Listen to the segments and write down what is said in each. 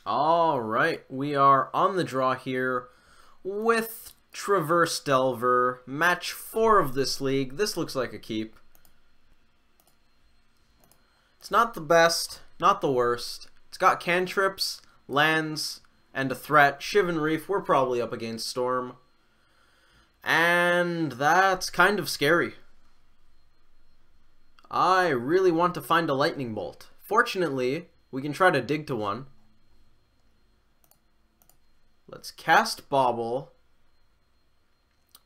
Alright, we are on the draw here with Traverse Delver, match 4 of this league. This looks like a keep. It's not the best, not the worst. It's got cantrips, lands, and a threat. Shivan Reef, we're probably up against Storm. And that's kind of scary. I really want to find a lightning bolt. Fortunately, we can try to dig to one. Let's cast Bauble.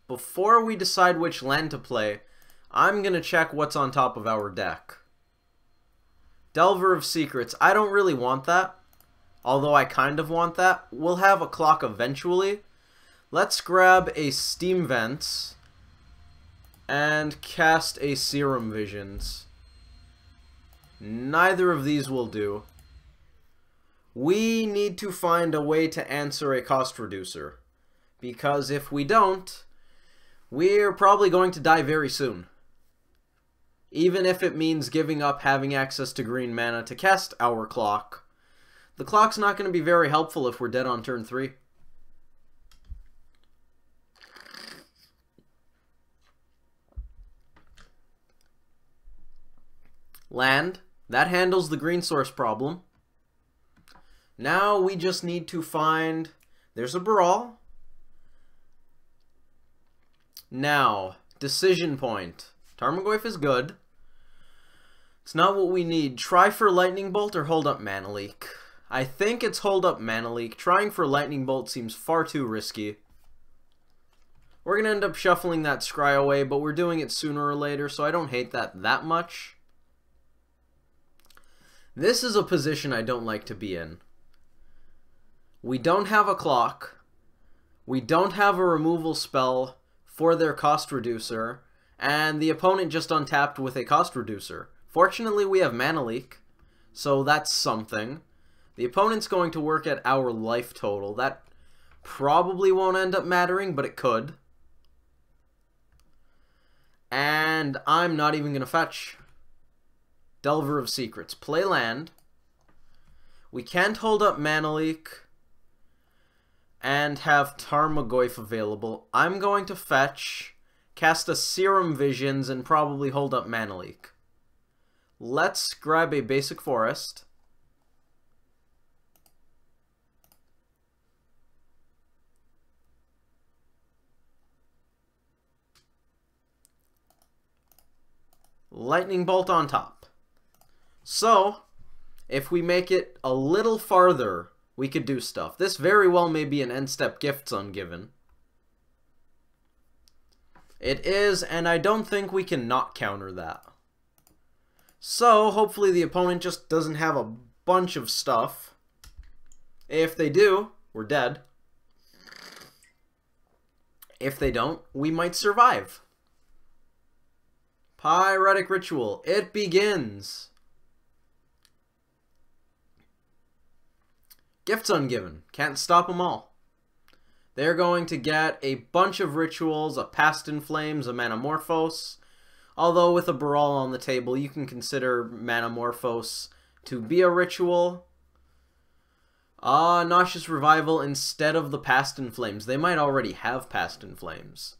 Before we decide which land to play, I'm going to check what's on top of our deck. Delver of Secrets. I don't really want that, although I kind of want that. We'll have a clock eventually. Let's grab a Steam Vents and cast a Serum Visions. Neither of these will do. We need to find a way to answer a cost reducer, because if we don't, we're probably going to die very soon. Even if it means giving up having access to green mana to cast our clock. The clock's not going to be very helpful if we're dead on turn 3. Land. That handles the green source problem. Now we just need to find... There's a Brawl. Now, decision point. Tarmogoyf is good. It's not what we need. Try for Lightning Bolt or hold up Mana Leak. I think it's hold up Mana Leak. Trying for Lightning Bolt seems far too risky. We're going to end up shuffling that Scry away, but we're doing it sooner or later, so I don't hate that much. This is a position I don't like to be in. We don't have a clock. We don't have a removal spell for their cost reducer, and the opponent just untapped with a cost reducer. Fortunately, we have Mana Leak, so that's something. The opponent's going to work at our life total. That probably won't end up mattering, but it could. And I'm not even going to fetch. Delver of Secrets. Play land. We can't hold up Mana Leak and have Tarmogoyf available. I'm going to fetch, cast a Serum Visions, and probably hold up Mana Leak. Let's grab a basic forest. Lightning Bolt on top. So, if we make it a little farther, we could do stuff. This very well may be an end-step Gifts Ungiven. It is, and I don't think we can not counter that. So, hopefully the opponent just doesn't have a bunch of stuff. If they do, we're dead. If they don't, we might survive. Pyretic Ritual. It begins. Gifts Ungiven. Can't stop them all. They're going to get a bunch of rituals, a Past in Flames, a Manamorphose. Although with a Brawl on the table, you can consider Manamorphose to be a ritual. Nauseous Revival instead of the Past in Flames. They might already have Past in Flames.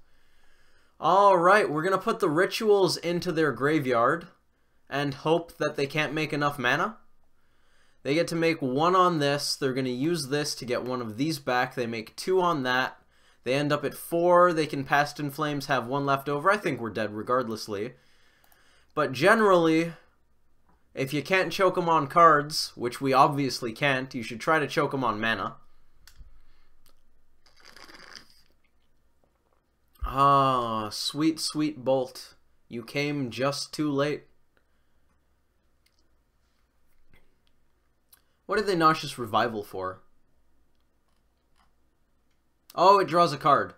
Alright, we're going to put the rituals into their graveyard and hope that they can't make enough mana. They get to make 1 on this. They're going to use this to get 1 of these back. They make 2 on that. They end up at 4. They can Past in Flames, have 1 left over. I think we're dead regardlessly. But generally, if you can't choke them on cards, which we obviously can't, you should try to choke them on mana. Ah, sweet, sweet Bolt. You came just too late. What did they Nauseous Revival for? Oh, it draws a card.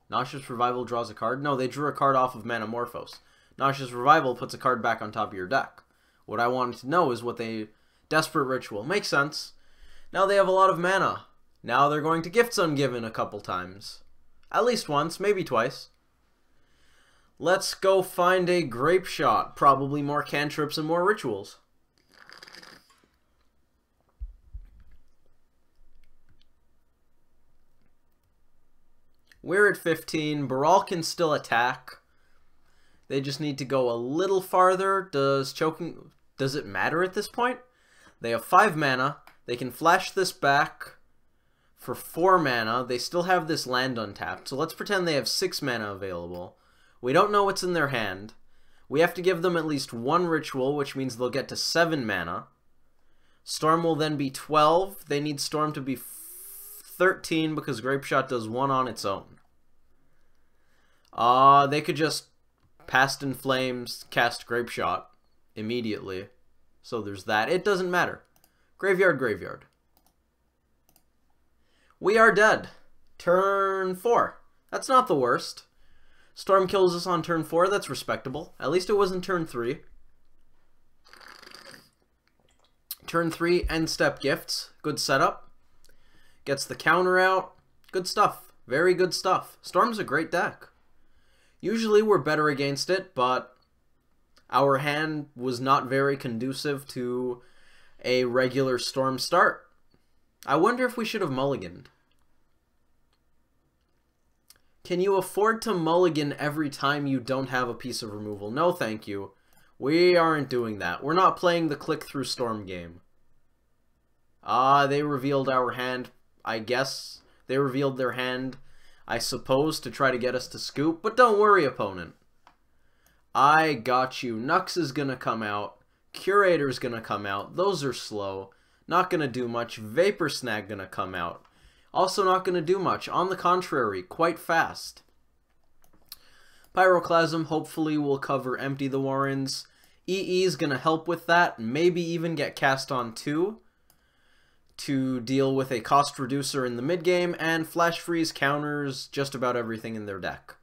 Nauseous Revival draws a card? No, they drew a card off of Manamorphose. Nauseous Revival puts a card back on top of your deck. What I wanted to know is what they... Desperate Ritual. Makes sense. Now they have a lot of mana. Now they're going to Gifts Ungiven a couple times. At least once, maybe twice. Let's go find a Grape Shot. Probably more cantrips and more rituals. We're at 15. Baral can still attack. They just need to go a little farther. Does it matter at this point? They have 5 mana. They can flash this back for 4 mana. They still have this land untapped. So let's pretend they have 6 mana available. We don't know what's in their hand. We have to give them at least 1 ritual, which means they'll get to 7 mana. Storm will then be 12. They need Storm to be 13 because Grape Shot does 1 on its own. They could just Past in Flames, cast Grape Shot immediately. So there's that. It doesn't matter. Graveyard, graveyard. We are dead. Turn 4. That's not the worst. Storm kills us on turn 4. That's respectable. At least it wasn't turn 3. Turn 3, end step gifts. Good setup. Gets the counter out. Good stuff. Very good stuff. Storm's a great deck. Usually we're better against it, but our hand was not very conducive to a regular Storm start. I wonder if we should have mulliganed. Can you afford to mulligan every time you don't have a piece of removal? No, thank you. We aren't doing that. We're not playing the click-through Storm game. They revealed our hand, I guess. They revealed their hand, I suppose, to try to get us to scoop. But don't worry, opponent. I got you. Nux is gonna come out. Curator's gonna come out. Those are slow. Not gonna do much. Vapor Snag gonna come out. Also not gonna do much. On the contrary, quite fast. Pyroclasm hopefully will cover Empty the Warrens. EE is gonna help with that. Maybe even get cast on 2 to deal with a cost reducer in the mid game, and Flash Freeze counters just about everything in their deck.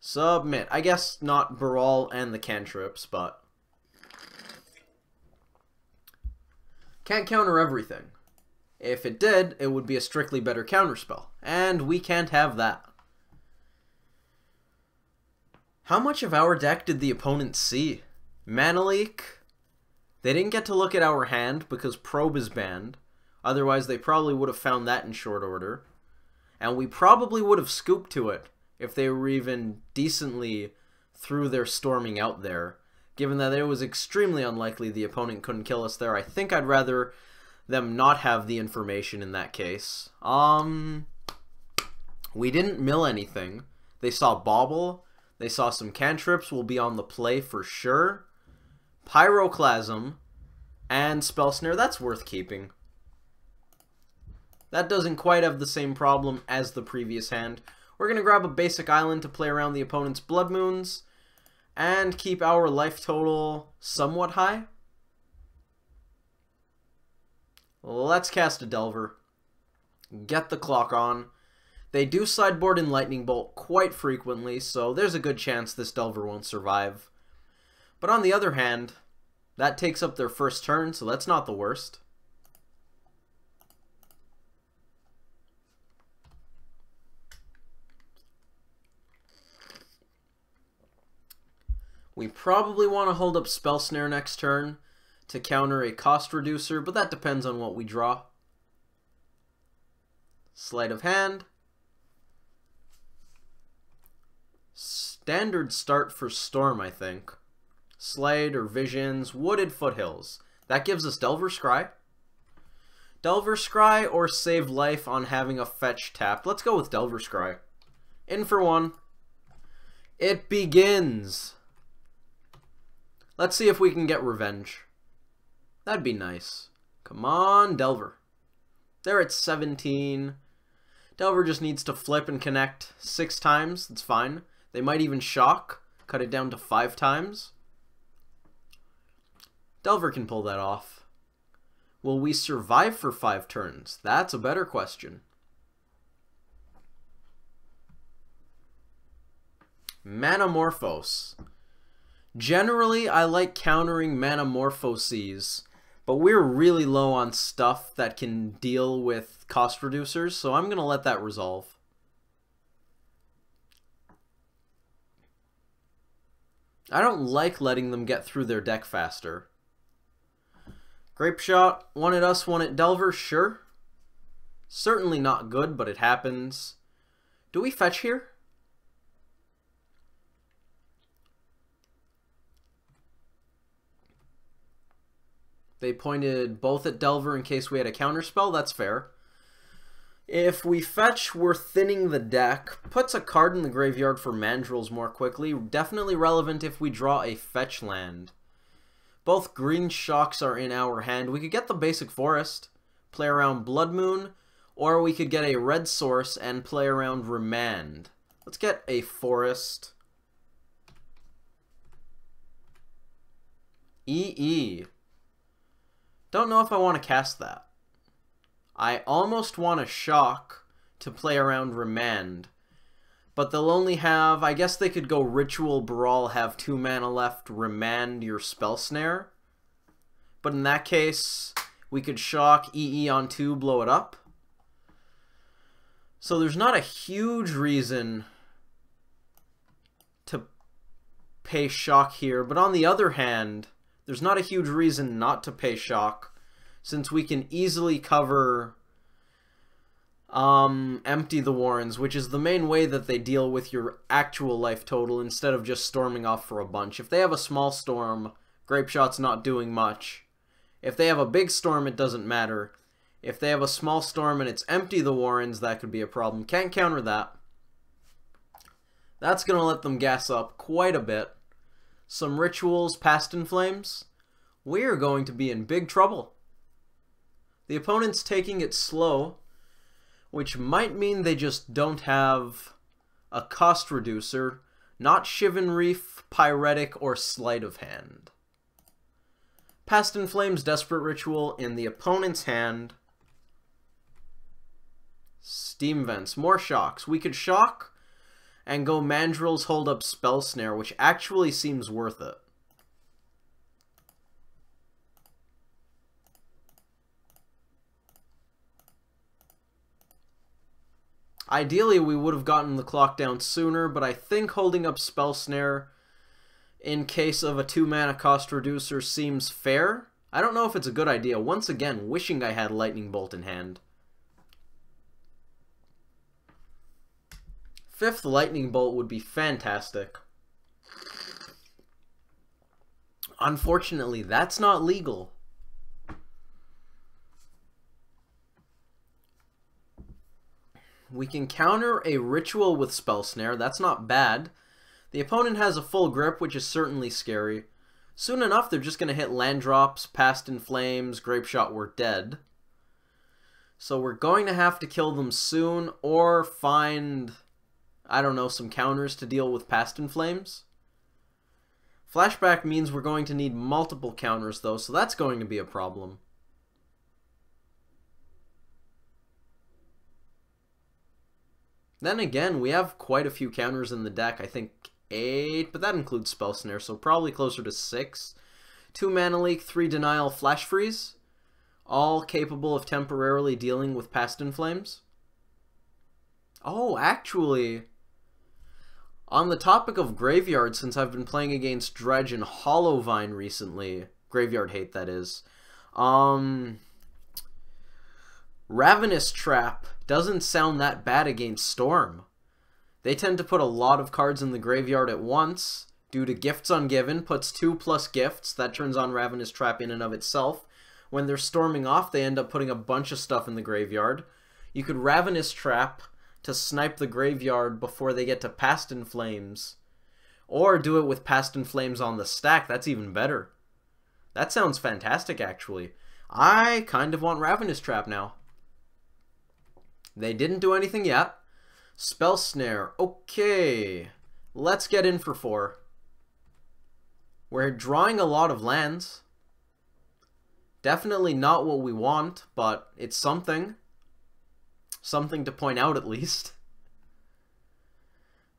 Submit. I guess not Baral and the cantrips, but can't counter everything. If it did, it would be a strictly better counterspell, and we can't have that. How much of our deck did the opponent see? Mana Leak? They didn't get to look at our hand because Probe is banned. Otherwise, they probably would have found that in short order. And we probably would have scooped to it if they were even decently through their storming out there. Given that it was extremely unlikely the opponent couldn't kill us there, I think I'd rather them not have the information in that case. We didn't mill anything. They saw Bauble. They saw some cantrips. Will be on the play for sure. Pyroclasm and Spell Snare. That's worth keeping. That doesn't quite have the same problem as the previous hand. We're going to grab a basic island to play around the opponent's Blood Moons and keep our life total somewhat high. Let's cast a Delver. Get the clock on. They do sideboard in Lightning Bolt quite frequently, so there's a good chance this Delver won't survive. But on the other hand, that takes up their first turn, so that's not the worst. We probably want to hold up Spell Snare next turn to counter a cost reducer, but that depends on what we draw. Sleight of Hand. Standard start for Storm, I think. Slade or Visions, Wooded Foothills. That gives us Delver Scry. Delver Scry or save life on having a fetch tapped. Let's go with Delver Scry. In for 1. It begins. Let's see if we can get revenge. That'd be nice. Come on, Delver. They're at 17. Delver just needs to flip and connect 6 times. That's fine. They might even shock. Cut it down to 5 times. Delver can pull that off. Will we survive for 5 turns? That's a better question. Manamorphose. Generally, I like countering Manamorphoses, but we're really low on stuff that can deal with cost reducers, so I'm going to let that resolve. I don't like letting them get through their deck faster. Grape Shot, one at us, one at Delver, sure. Certainly not good, but it happens. Do we fetch here? They pointed both at Delver in case we had a counterspell. That's fair. If we fetch, we're thinning the deck. Puts a card in the graveyard for mandrills more quickly. Definitely relevant if we draw a fetch land. Both green shocks are in our hand. We could get the basic forest, play around Blood Moon, or we could get a red source and play around Remand. Let's get a forest. EE. Don't know if I want to cast that. I almost want a shock to play around Remand. But they'll only have... I guess they could go Ritual Brawl, have 2 mana left, Remand your Spell Snare. But in that case, we could shock EE on 2, blow it up. So there's not a huge reason to pay shock here. But on the other hand, there's not a huge reason not to pay shock, since we can easily cover Empty the Warrens, which is the main way that they deal with your actual life total instead of just storming off for a bunch. If they have a small storm, Grape Shot's not doing much. If they have a big storm, it doesn't matter. If they have a small storm and it's Empty the Warrens, that could be a problem. Can't counter that. That's going to let them gas up quite a bit. Some rituals, Past in Flames. We're going to be in big trouble. The opponent's taking it slow, which might mean they just don't have a cost reducer, not Shivan Reef, Pyretic, or Sleight of Hand. Past in Flames, Desperate Ritual in the opponent's hand. Steam Vents, more shocks. We could shock and go Mandrill's Hold Up Spell Snare, which actually seems worth it. Ideally, we would have gotten the clock down sooner, but I think holding up Spell Snare in case of a 2-mana cost reducer seems fair. I don't know if it's a good idea. Once again, wishing I had Lightning Bolt in hand. 5th Lightning Bolt would be fantastic. Unfortunately, that's not legal. We can counter a ritual with Spell Snare. That's not bad. The opponent has a full grip, which is certainly scary. Soon enough, they're just going to hit land drops, Past in Flames, Grape Shot, we're dead. So we're going to have to kill them soon, or find, I don't know, some counters to deal with Past in Flames. Flashback means we're going to need multiple counters, though, so that's going to be a problem. Then again, we have quite a few counters in the deck. I think 8, but that includes Spell Snare, so probably closer to 6. 2 Mana Leak, 3 Denial, Flash Freeze. All capable of temporarily dealing with Past in Flames. Oh, actually, on the topic of Graveyard, since I've been playing against Dredge and Hollowvine recently, Graveyard Hate, that is, Ravenous Trap doesn't sound that bad against Storm. They tend to put a lot of cards in the graveyard at once. Due to Gifts Ungiven, puts 2+ gifts. That turns on Ravenous Trap in and of itself. When they're storming off, they end up putting a bunch of stuff in the graveyard. You could Ravenous Trap to snipe the graveyard before they get to Past in Flames. Or do it with Past in Flames on the stack. That's even better. That sounds fantastic, actually. I kind of want Ravenous Trap now. They didn't do anything yet. Spell Snare. Okay. Let's get in for 4. We're drawing a lot of lands. Definitely not what we want, but it's something. Something to point out, at least.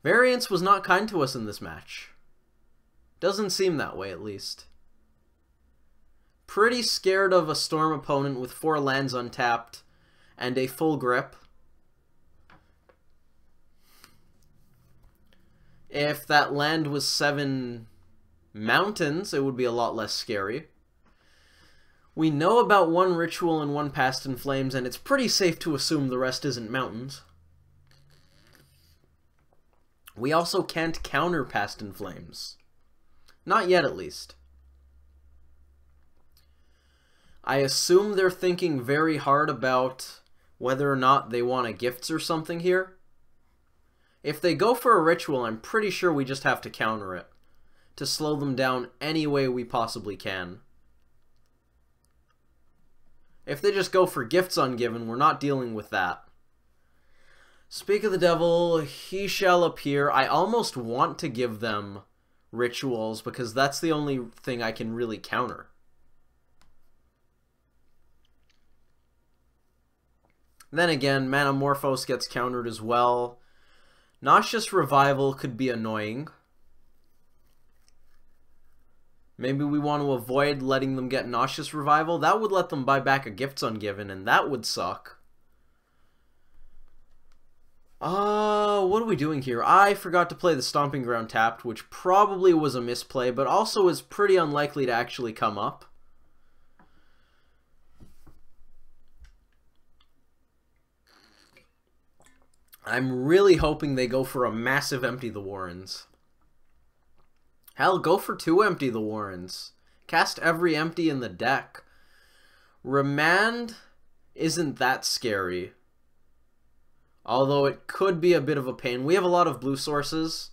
Variance was not kind to us in this match. Doesn't seem that way, at least. Pretty scared of a Storm opponent with 4 lands untapped and a full grip. If that land was 7 mountains, it would be a lot less scary. We know about 1 ritual and 1 Past in Flames, and it's pretty safe to assume the rest isn't mountains. We also can't counter Past in Flames. Not yet, at least. I assume they're thinking very hard about whether or not they want a gifts or something here. If they go for a ritual, I'm pretty sure we just have to counter it to slow them down any way we possibly can. If they just go for gifts ungiven, we're not dealing with that. Speak of the devil, he shall appear. I almost want to give them rituals because that's the only thing I can really counter. Then again, Manamorphose gets countered as well. Nauseous Revival could be annoying. Maybe we want to avoid letting them get Nauseous Revival. That would let them buy back a Gifts Ungiven, and that would suck. What are we doing here? I forgot to play the Stomping Ground tapped, which probably was a misplay, but also is pretty unlikely to actually come up. I'm really hoping they go for a massive Empty the Warrens. Hell, go for 2 Empty the Warrens. Cast every empty in the deck. Remand isn't that scary. Although it could be a bit of a pain. We have a lot of blue sources.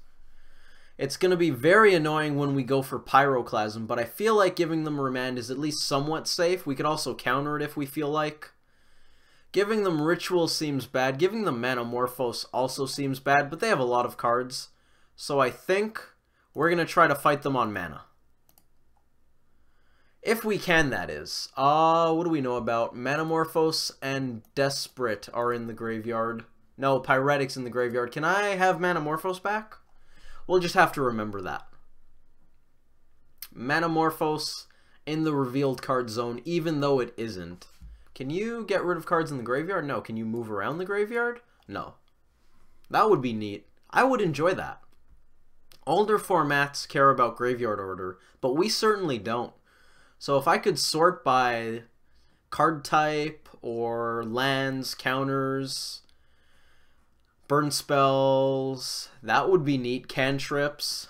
It's going to be very annoying when we go for Pyroclasm, but I feel like giving them Remand is at least somewhat safe. We could also counter it if we feel like. Giving them Ritual seems bad. Giving them Manamorphose also seems bad, but they have a lot of cards. So I think we're going to try to fight them on mana. If we can, that is. What do we know about? Manamorphose and Desperate are in the graveyard. No, Pyretic's in the graveyard. Can I have Manamorphose back? We'll just have to remember that. Manamorphose in the revealed card zone, even though it isn't. Can you get rid of cards in the graveyard? No. Can you move around the graveyard? No. That would be neat. I would enjoy that. Older formats care about graveyard order, but we certainly don't. So if I could sort by card type or lands, counters, burn spells, that would be neat. Cantrips.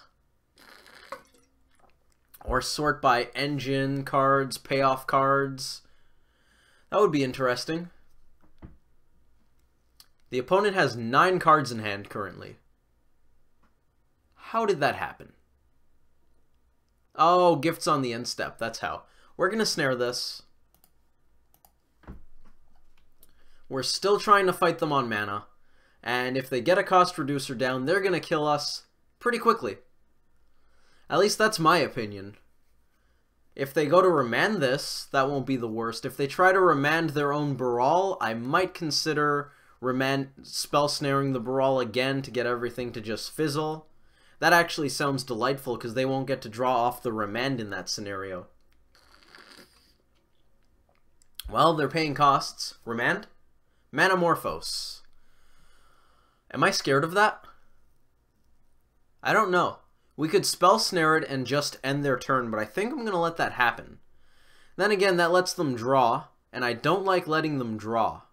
Or sort by engine cards, payoff cards. That would be interesting. The opponent has 9 cards in hand currently. How did that happen? Oh, gifts on the end step. That's how. We're going to snare this. We're still trying to fight them on mana. And if they get a cost reducer down, they're going to kill us pretty quickly. At least that's my opinion. If they go to remand this, that won't be the worst. If they try to remand their own Baral, I might consider spell snaring the Baral again to get everything to just fizzle. That actually sounds delightful because they won't get to draw off the remand in that scenario. Well, they're paying costs. Remand? Manamorphose. Am I scared of that? I don't know. We could spell snare it and just end their turn, but I think I'm going to let that happen. Then again, that lets them draw, and I don't like letting them draw.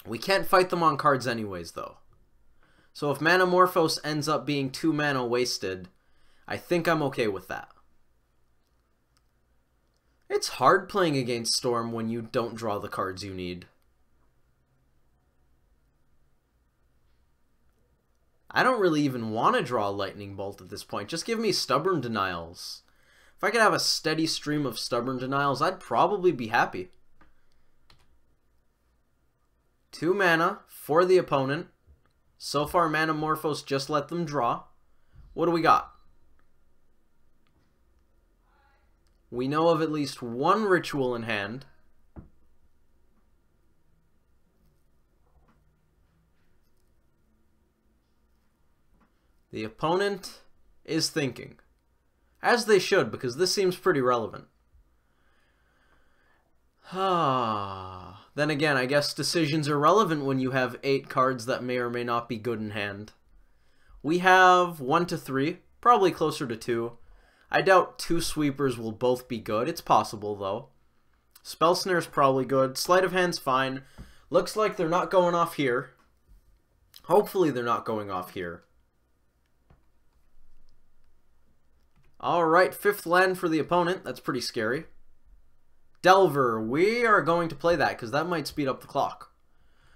We can't fight them on cards anyways, though. So if Manamorphose ends up being 2 mana wasted, I think I'm okay with that. It's hard playing against Storm when you don't draw the cards you need. I don't really even want to draw a Lightning Bolt at this point. Just give me Stubborn Denials. If I could have a steady stream of Stubborn Denials, I'd probably be happy. 2 mana for the opponent. So far, Manamorphose just let them draw. What do we got? We know of at least 1 ritual in hand. The opponent is thinking. As they should, because this seems pretty relevant. Then again, I guess decisions are relevant when you have 8 cards that may or may not be good in hand. We have 1 to 3, probably closer to 2. I doubt 2 sweepers will both be good. It's possible, though. Spell Snare's probably good. Sleight of Hand's fine. Looks like they're not going off here. Hopefully they're not going off here. Alright, 5th land for the opponent. That's pretty scary. Delver. We are going to play that because that might speed up the clock.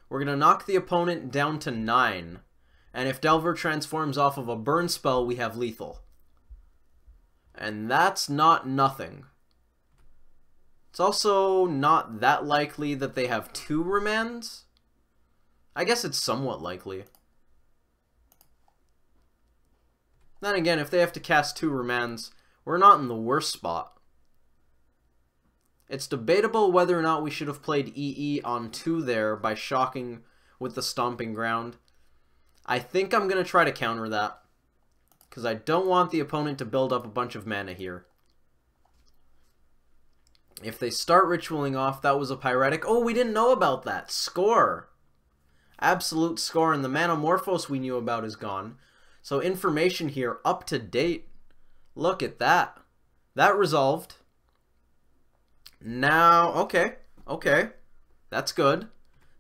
We're going to knock the opponent down to 9. And if Delver transforms off of a burn spell, we have lethal. And that's not nothing. It's also not that likely that they have 2 remands. I guess it's somewhat likely. Then again, if they have to cast 2 remands, we're not in the worst spot. It's debatable whether or not we should have played EE on 2 there by shocking with the Stomping Ground. I think I'm going to try to counter that, because I don't want the opponent to build up a bunch of mana here. If they start ritualing off, that was a Pyretic. Oh, we didn't know about that. Score. Absolute score, and the Manamorphose we knew about is gone. So information here, up to date. Look at that. That resolved. Now, okay. That's good.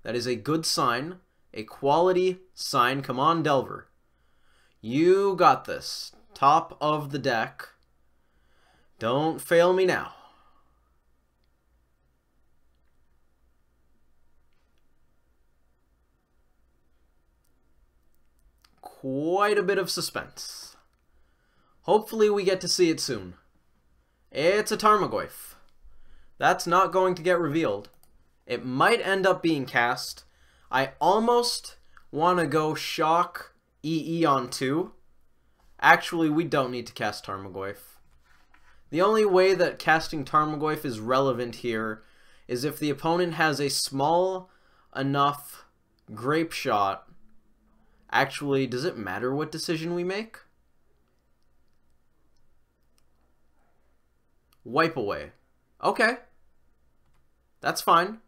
That is a good sign. A quality sign. Come on, Delver. You got this. Top of the deck. Don't fail me now. Quite a bit of suspense. Hopefully we get to see it soon. It's a Tarmogoyf. That's not going to get revealed. It might end up being cast. I almost want to go shock EE on 2. Actually, we don't need to cast Tarmogoyf. The only way that casting Tarmogoyf is relevant here is if the opponent has a small enough Grape Shot. Actually, does it matter what decision we make? Wipe away. Okay. That's fine.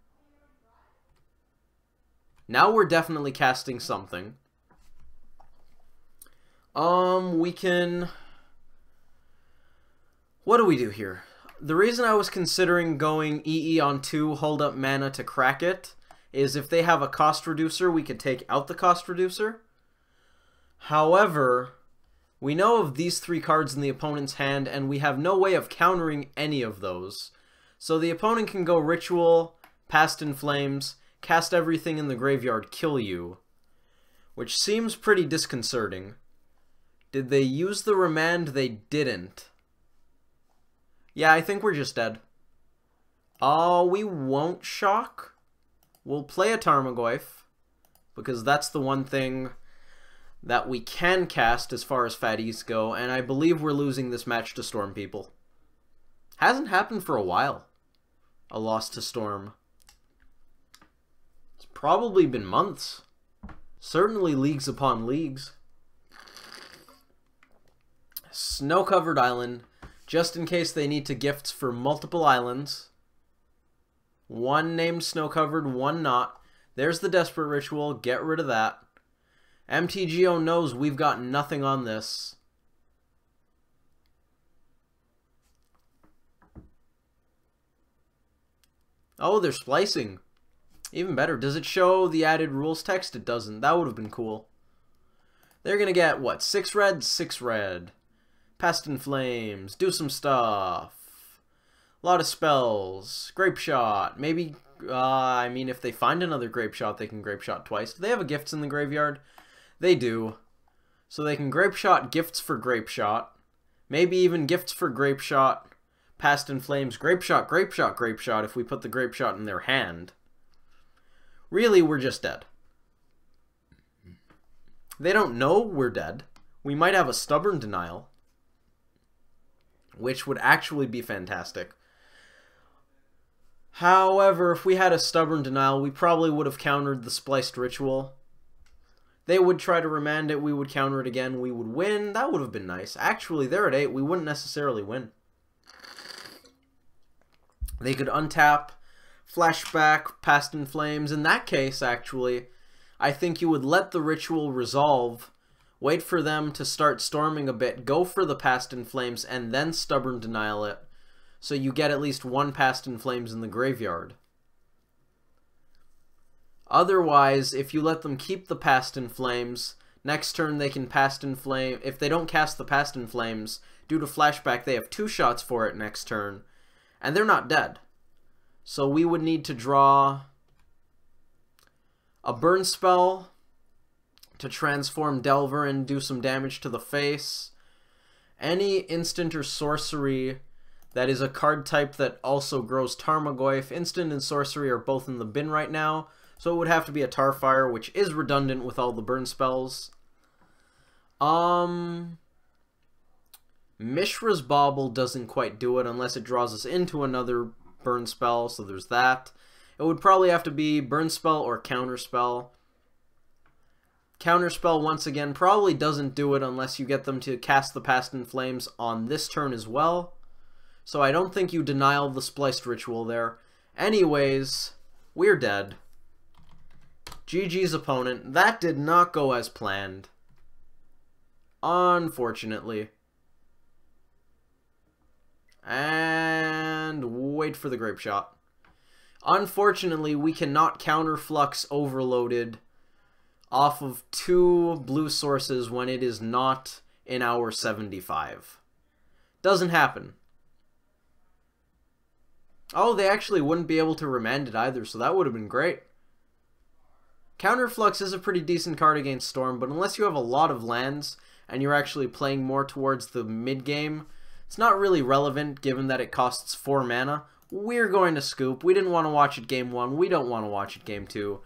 Now we're definitely casting something. We can... What do we do here? The reason I was considering going EE on 2, hold up mana to crack it, is if they have a cost reducer, we could take out the cost reducer. However, we know of these 3 cards in the opponent's hand, and we have no way of countering any of those. So the opponent can go Ritual, Past in Flames, cast everything in the graveyard, kill you. Which seems pretty disconcerting. Did they use the remand? They didn't. Yeah, I think we're just dead. Oh, we won't shock. We'll play a Tarmogoyf, because that's the one thing that we can cast as far as fatties go, and I believe we're losing this match to Storm People. Hasn't happened for a while. A loss to Storm. It's probably been months. Certainly leagues upon leagues. Snow-covered island, just in case they need to gifts for multiple islands. One named snow-covered, one not. There's the Desperate Ritual, get rid of that. MTGO knows we've got nothing on this. Oh, they're splicing. Even better. Does it show the added rules text? It doesn't. That would have been cool. They're going to get, what, 6 red? 6 red. Past in Flames. Do some stuff. A lot of spells. Grape Shot. Maybe, I mean, if they find another Grape Shot, they can Grape Shot twice. Do they have a gifts in the graveyard? They do. So they can Grape Shot gifts for Grape Shot. Maybe even gifts for Grape Shot. Past in Flames. Grape Shot, Grape Shot, Grape Shot if we put the Grape Shot in their hand. Really, we're just dead. They don't know we're dead. We might have a Stubborn Denial, which would actually be fantastic. However, if we had a Stubborn Denial, we probably would have countered the Spliced Ritual. They would try to remand it, we would counter it again, we would win. That would have been nice. Actually, they're at 8, we wouldn't necessarily win. They could untap, flashback, Past in Flames. In that case, actually, I think you would let the Ritual resolve, wait for them to start storming a bit, go for the Past in Flames, and then Stubborn Denial it, so you get at least one Past in Flames in the graveyard. Otherwise, if you let them keep the Past in Flames, next turn they can Past in Flame. If they don't cast the Past in Flames, due to flashback, they have 2 shots for it next turn, and they're not dead. So we would need to draw a burn spell to transform Delver and do some damage to the face. Any instant or sorcery that is a card type that also grows Tarmogoyf. Instant and sorcery are both in the bin right now, so it would have to be a Tarfire, which is redundant with all the burn spells. Mishra's Bauble doesn't quite do it unless it draws us into another burn spell, so there's that. It would probably have to be burn spell or counterspell. Counterspell, once again, probably doesn't do it unless you get them to cast the Past in Flames on this turn as well. So I don't think you denial the Spliced Ritual there. Anyways, we're dead. GG's opponent. That did not go as planned. Unfortunately. And wait for the Grape Shot. Unfortunately, we cannot counter Flux Overloaded off of 2 blue sources when it is not in our 75. Doesn't happen. Oh, they actually wouldn't be able to remand it either, so that would have been great. Counterflux is a pretty decent card against Storm, but unless you have a lot of lands and you're actually playing more towards the mid-game, it's not really relevant given that it costs 4 mana. We're going to scoop. We didn't want to watch it game 1. We don't want to watch it game 2.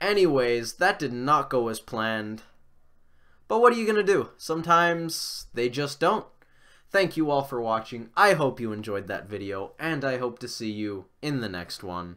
Anyways, that did not go as planned. But what are you going to do? Sometimes they just don't. Thank you all for watching. I hope you enjoyed that video, and I hope to see you in the next one.